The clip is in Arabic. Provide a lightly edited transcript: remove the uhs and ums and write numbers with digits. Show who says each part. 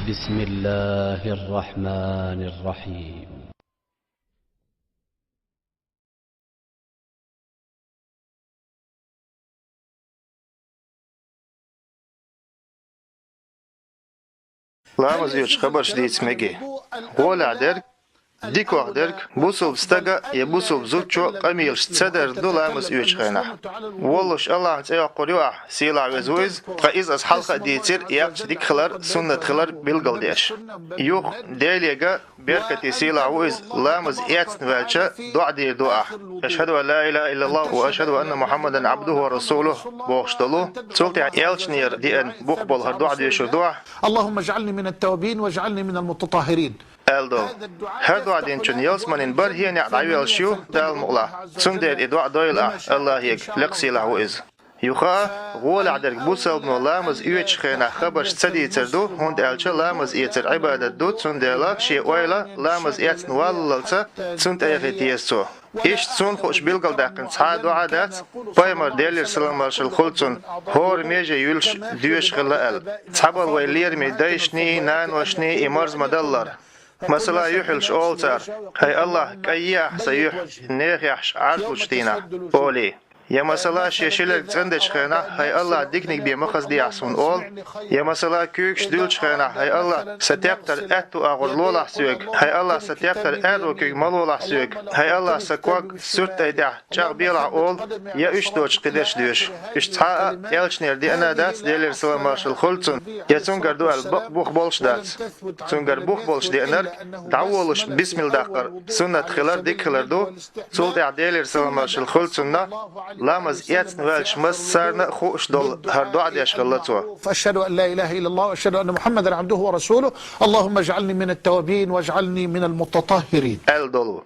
Speaker 1: بسم الله الرحمن الرحيم.
Speaker 2: Lama ziyoč خبر شديد سمجي ولا درك ديك وغدرك بوسوب ستجا يبوسوب زوجو قميل صدر دولامس يوشخنا والله الله تعالى قريوا سيلا وزويز قيز أس حلقة ديتير يابش ديك خلر سنة خلر بالقلديش يوخ ديليجا بركة سيلا ويز لامز ياتن والشا دعاء دير دعاء أشهد أن لا إله إلا الله وأشهد أن محمدا عبده ورسوله بوخشتلو سلطة يالشنير دي أن بقبل هالدعاء ديشو دعاء
Speaker 3: اللهم اجعلني من التوابين واجعلني من المتطهرين.
Speaker 2: ألدو هذا عادين شن يلسمن بر هي نعداوي الشيو دال مغلا سندر إدواء دويلا الله يك لقسي له وإز يخا غول عدرك بوسل بن لامز يوتش خينا خبر سدي تردو هند ألش لامز يتر عبادة دوت سندلا شيء ويلا لامز يتن واللتا سند أيفتيسو إيش سون خوش بيلقل دقن صعد وعادات بايمر ديلر سلام مرشل خلصون هور ميجا يولش ديوش خلال صحبال ويلير ميدايشني نان وشني إمارز مدلر مثلا يحلش أولتر هاي الله كيح سيح نيخيحش عارفوشتينا بولي يا مثلا شيشيلك تندش خينا هاي الله ديكنيك بيمخز دي عصون أول يا مثلا كيكش دولش خينا هاي الله ستيبتر أتو أغر لولا سيوك هاي الله ستيبتر أدو كيك ملولا سيوك هاي الله سكوك سرت ايدع چاق بيلع أول يا اشتوش قدش دوش اشتحاق يلشنير دي أنا دات ديلر سلام مارشل خلطون يا تنقر دوال بوخ بولش دات تنقر بوخ بولش دي أنرك دعوالش بسم الدقر سنة خلر ديك خلر دو سلطة ديلر سلام مارشل خلطون لامز ياتن والش مسارنا خوش دول هردو عد يشغلتوا
Speaker 3: فأشهد أن لا إله إلا الله وأشهد أن محمدا عبده ورسوله اللهم اجعلني من التوابين واجعلني من المتطهرين.
Speaker 2: الدولو